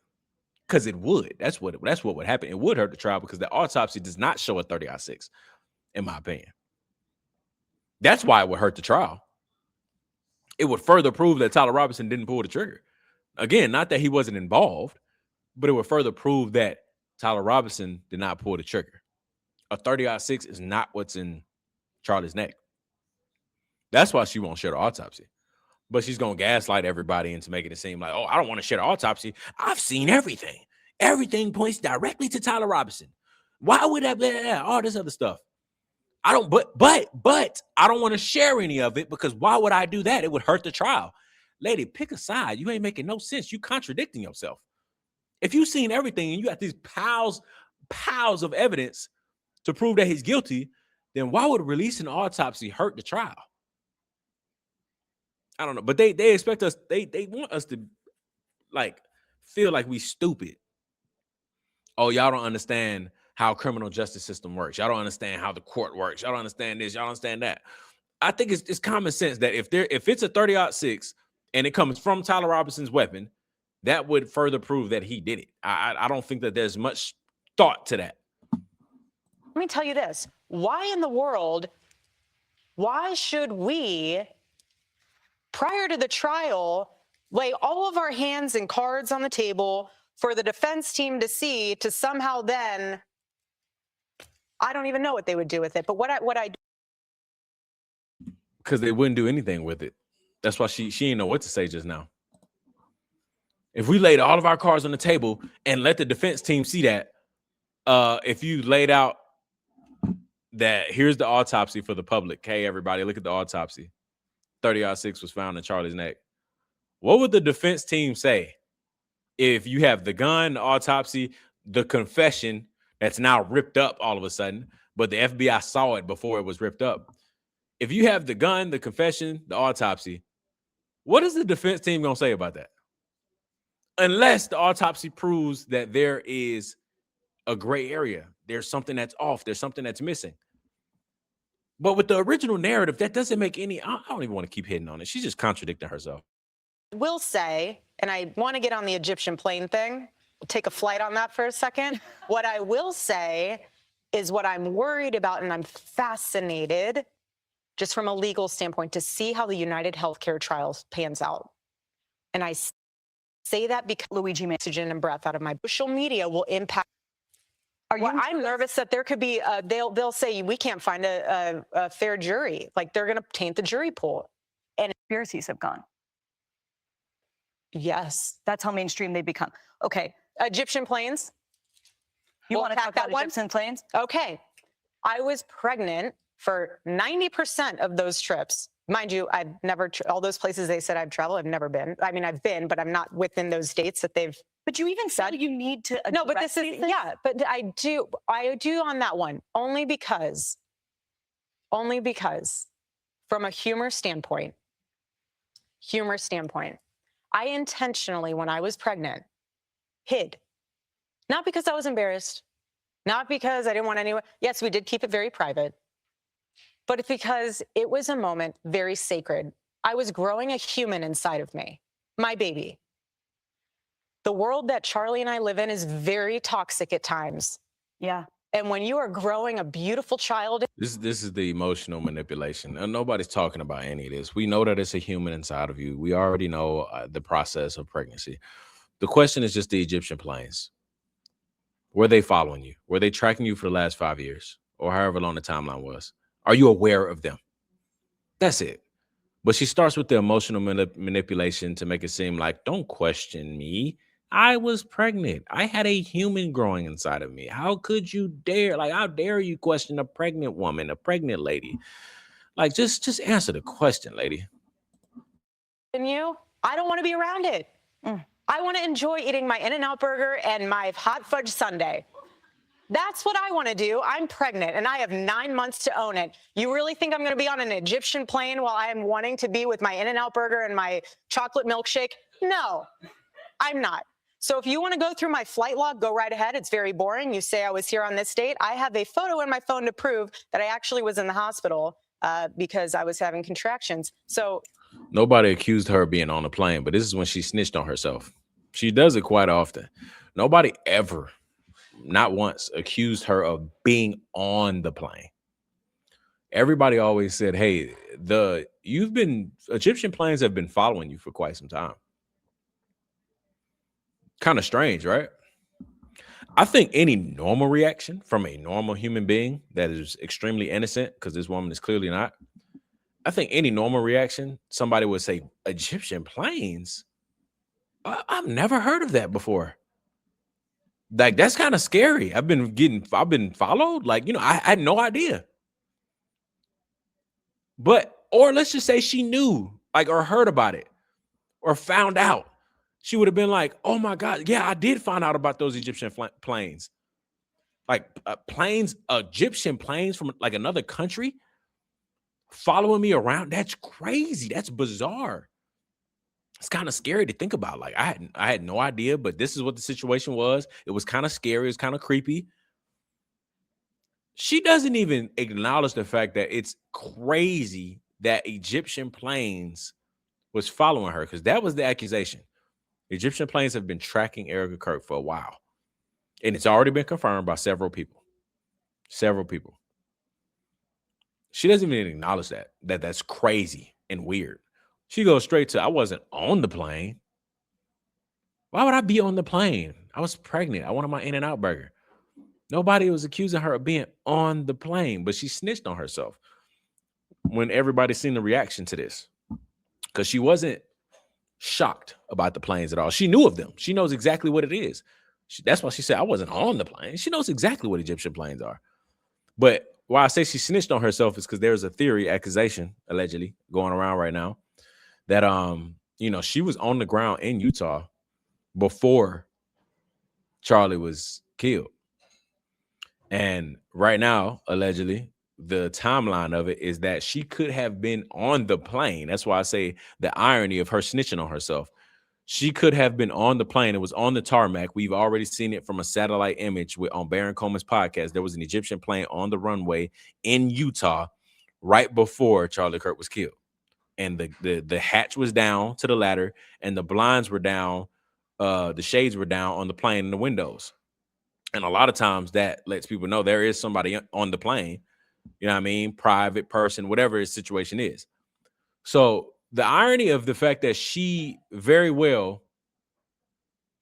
Because it would. That's what would happen. It would hurt the trial because the autopsy does not show a 30-06, in my opinion. That's why it would hurt the trial. It would further prove that Tyler Robinson didn't pull the trigger. Again, not that he wasn't involved, but it would further prove that Tyler Robinson did not pull the trigger. A 30-06 is not what's in Charlie's neck. That's why she won't share the autopsy. But she's going to gaslight everybody into making it seem like, oh, I don't want to share the autopsy. I've seen everything. Everything points directly to Tyler Robinson. Why would that be all this other stuff? I don't, but I don't want to share any of it because why would I do that? It would hurt the trial. Lady, pick a side. You ain't making no sense. You contradicting yourself. If you've seen everything and you got these piles of evidence to prove that he's guilty, then why would releasing an autopsy hurt the trial? I don't know, but they expect us, they want us to like feel like we stupid. Oh, y'all don't understand how criminal justice system works. Y'all don't understand how the court works. Y'all don't understand this. Y'all don't understand that. I think it's common sense that if it's a 30-06 and it comes from Tyler Robinson's weapon, that would further prove that he did it. I don't think that there's much thought to that. let me tell you this. Why in the world, why should we, prior to the trial, lay all of our hands and cards on the table for the defense team to see, to somehow then, I don't even know what they would do with it, but what I Because they wouldn't do anything with it. That's why she didn't know what to say just now. If we laid all of our cards on the table and let the defense team see that, if you laid out that here's the autopsy for the public, hey, everybody, look at the autopsy. 30-06 was found in Charlie's neck. What would the defense team say if you have the gun, the autopsy, the confession that's now ripped up all of a sudden, but the FBI saw it before it was ripped up? If you have the gun, the confession, the autopsy, what is the defense team going to say about that? Unless the autopsy proves that there is a gray area. There's something that's off. There's something that's missing. But with the original narrative, that doesn't make any, I don't even want to keep hitting on it. She's just contradicting herself. will say, and I want to get on the Egyptian plane thing, take a flight on that for a second. What I will say is what I'm worried about, and I'm fascinated, just from a legal standpoint, to see how the United Healthcare trial pans out. And I say that because Luigi oxygen and breath out of my social media will impact. I'm nervous that there could be, they'll say we can't find a fair jury. Like they're going to taint the jury pool. And Conspiracies have gone. Yes. That's how mainstream they become. Okay. Egyptian planes. You We'll want to talk attack that about one? Egyptian planes? Okay. I was pregnant for 90% of those trips. Mind you, I've never, all those places they said I've traveled, I've never been. I mean, I've been, but I'm not within those dates that they've. But you even said you need to address No, but this is, these things? yeah, but I do on that one, only because from a humor standpoint, I intentionally, when I was pregnant, hid. Not because I was embarrassed, not because I didn't want anyone. Yes, we did keep it very private, but it's because it was a moment very sacred. I was growing a human inside of me, my baby. The world that Charlie and I live in is very toxic at times. Yeah. And when you are growing a beautiful child. This is the emotional manipulation. And nobody's talking about any of this. We know that it's a human inside of you. We already know the process of pregnancy. The question is just the Egyptian planes. Were they following you? Were they tracking you for the last 5 years or however long the timeline was? Are you aware of them? That's it. But she starts with the emotional manipulation to make it seem like, don't question me. I was pregnant. I had a human growing inside of me. How could you dare? Like, how dare you question a pregnant woman, a pregnant lady? Like, just answer the question, lady. And I don't want to be around it. I want to enjoy eating my In-N-Out burger and my hot fudge sundae. That's what I want to do. I'm pregnant and I have 9 months to own it. You really think I'm going to be on an Egyptian plane while I am wanting to be with my In-N-Out burger and my chocolate milkshake? No, I'm not. So if you want to go through my flight log, go right ahead. It's very boring. You say I was here on this date. I have a photo in my phone to prove that I actually was in the hospital because I was having contractions. So nobody accused her of being on the plane, but this is when she snitched on herself. She does it quite often. Nobody ever, not once, accused her of being on the plane. Everybody always said, hey, Egyptian planes have been following you for quite some time. Kind of strange, right? I think any normal reaction from a normal human being that is extremely innocent, because this woman is clearly not, I think any normal reaction, somebody would say, Egyptian planes? I've never heard of that before. Like, that's kind of scary. I've been followed. Like, I had no idea. Or let's just say she knew, like, or heard about it or found out. She would have been like, oh my God, yeah, I did find out about those Egyptian planes. Like Egyptian planes from like another country following me around. That's crazy. That's bizarre. It's kind of scary to think about. Like, I had no idea, but this is what the situation was. It was kind of scary. It was kind of creepy. She doesn't even acknowledge the fact that it's crazy that Egyptian planes was following her, because that was the accusation. Egyptian planes have been tracking Erika Kirk for a while, and it's already been confirmed by several people. She doesn't even acknowledge that's crazy and weird. She goes straight to, I wasn't on the plane. Why would I be on the plane? I was pregnant. I wanted my In-N-Out burger. Nobody was accusing her of being on the plane, but she snitched on herself when everybody seen the reaction to this, because she wasn't shocked about the planes at all. She knew of them. She knows exactly what it is. That's why she said, I wasn't on the plane. She knows exactly what Egyptian planes are. But why I say she snitched on herself is because there's a theory, accusation, allegedly going around right now, that she was on the ground in Utah before Charlie was killed. And right now, allegedly, the timeline of it is that she could have been on the plane. That's why I say the irony of her snitching on herself. She could have been on the plane. It was on the tarmac. We've already seen it from a satellite image on Baron Coleman's podcast. There was an Egyptian plane on the runway in Utah right before Charlie Kirk was killed. And the hatch was down to the ladder, and the blinds were down. The shades were down on the plane and the windows. And a lot of times that lets people know there is somebody on the plane, you know what I mean? Private person, whatever his situation is. So the irony of the fact that she very well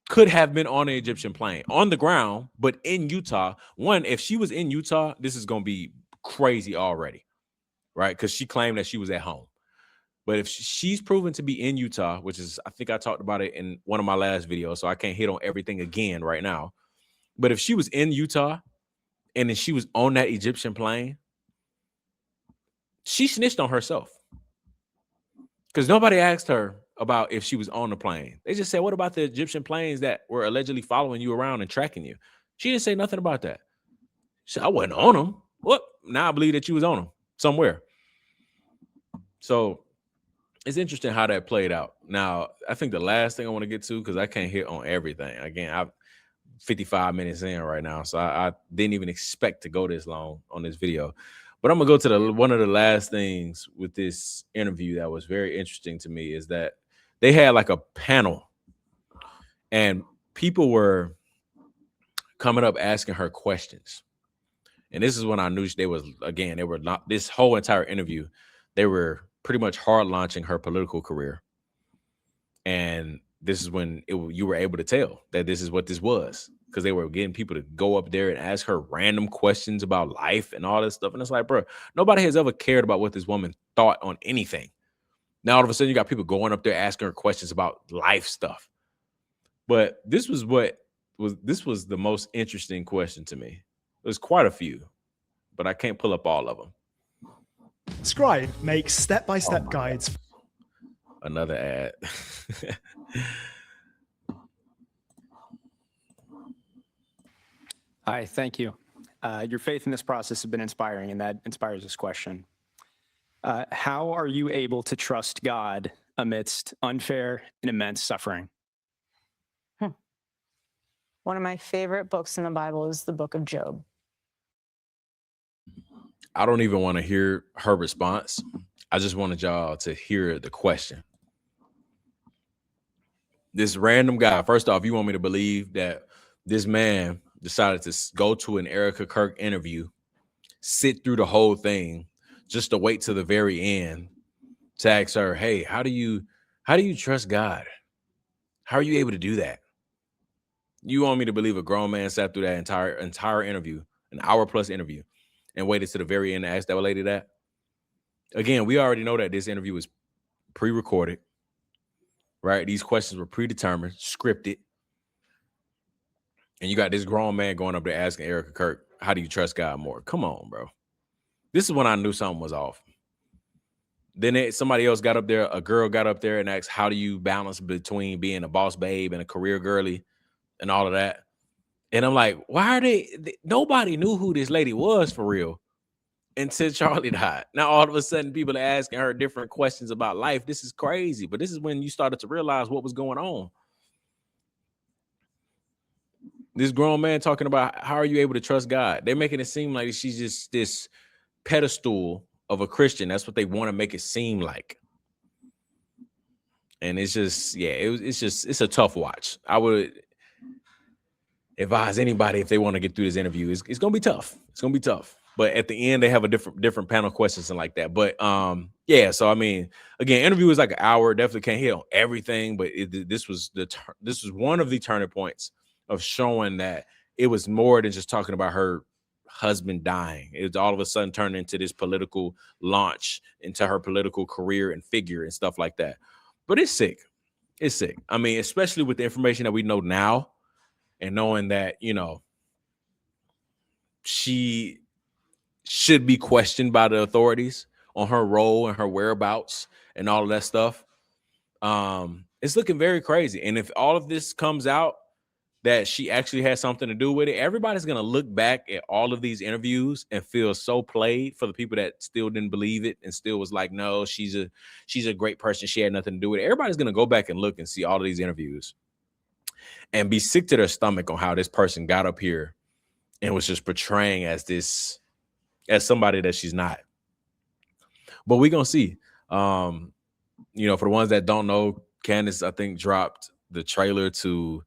could have been on an Egyptian plane on the ground, but in Utah. One, if she was in Utah, this is going to be crazy already, right? Because she claimed that she was at home. But if she's proven to be in Utah, which is, I think I talked about it in one of my last videos, so I can't hit on everything again right now. But if she was in Utah and then she was on that Egyptian plane, she snitched on herself because nobody asked her about if she was on the plane. They just said, what about the Egyptian planes that were allegedly following you around and tracking you? She didn't say nothing about that. She said, I wasn't on them. What? Now I believe that you was on them somewhere. So it's interesting how that played out. Now, I think the last thing I want to get to, because I can't hit on everything. Again, I'm 55 minutes in right now, so I didn't even expect to go this long on this video. But I'm going to go to one of the last things with this interview that was very interesting to me is that they had like a panel and people were coming up asking her questions. And this is when I knew they were not, this whole entire interview, they were pretty much hard launching her political career. And this is when you were able to tell that this is what this was, because they were getting people to go up there and ask her random questions about life and all this stuff. And it's like, bro, nobody has ever cared about what this woman thought on anything. Now, all of a sudden, you got people going up there asking her questions about life stuff. But this was the most interesting question to me. There's quite a few, but I can't pull up all of them. Scribe makes step-by-step guides. Another ad. Hi, thank you. Your faith in this process has been inspiring, and that inspires this question. How are you able to trust God amidst unfair and immense suffering? One of my favorite books in the Bible is the book of Job. I don't even want to hear her response. I just wanted y'all to hear the question. This random guy, first off, you want me to believe that this man decided to go to an Erika Kirk interview, sit through the whole thing, just to wait to the very end to ask her, hey, how do you trust God? How are you able to do that? You want me to believe a grown man sat through that entire interview, an hour-plus interview, and waited to the very end to ask that lady that? Again, we already know that this interview was pre-recorded, right? These questions were predetermined, scripted. And you got this grown man going up there asking Erika Kirk, how do you trust God more? Come on, bro. This is when I knew something was off. Then somebody else got up there, a girl got up there and asked, how do you balance between being a boss babe and a career girly and all of that? And I'm like, why are nobody knew who this lady was for real until Charlie died. Now, all of a sudden, people are asking her different questions about life. This is crazy. But this is when you started to realize what was going on. This grown man talking about how are you able to trust God? They're making it seem like she's just this pedestal of a Christian. That's what they want to make it seem like. And it's just, yeah, it's a tough watch. I would advise anybody, if they want to get through this interview, it's going to be tough. It's going to be tough. But at the end, they have a different panel questions and like that. But yeah, so I mean, again, interview is like an hour. Definitely can't hit on everything, but this was one of the turning points of showing that it was more than just talking about her husband dying. It all of a sudden turned into this political launch into her political career and figure and stuff like that. But it's sick. It's sick. I mean, especially with the information that we know now and knowing that, you know, she should be questioned by the authorities on her role and her whereabouts and all of that stuff. It's looking very crazy. And if all of this comes out that she actually had something to do with it, everybody's going to look back at all of these interviews and feel so played for the people that still didn't believe it and still was like, no, she's a great person. She had nothing to do with it. Everybody's going to go back and look and see all of these interviews and be sick to their stomach on how this person got up here and was just portraying as somebody that she's not. But we're going to see. You know, for the ones that don't know, Candace, I think, dropped the trailer to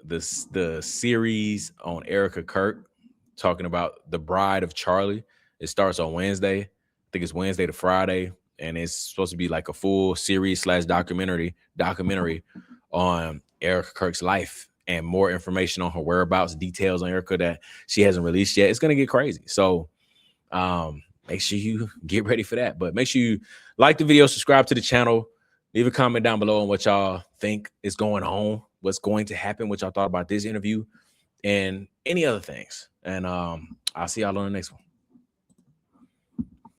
the series on Erika Kirk talking about The Bride of Charlie. It starts on Wednesday. I think it's Wednesday to Friday, and it's supposed to be like a full series / documentary on Erika Kirk's life and more information on her whereabouts, details on Erika that she hasn't released yet. It's gonna get crazy. So make sure you get ready for that. But make sure you like the video, subscribe to the channel, leave a comment down below on what y'all think is going on, what's going to happen, what y'all thought about this interview, and any other things. And I'll see y'all on the next one.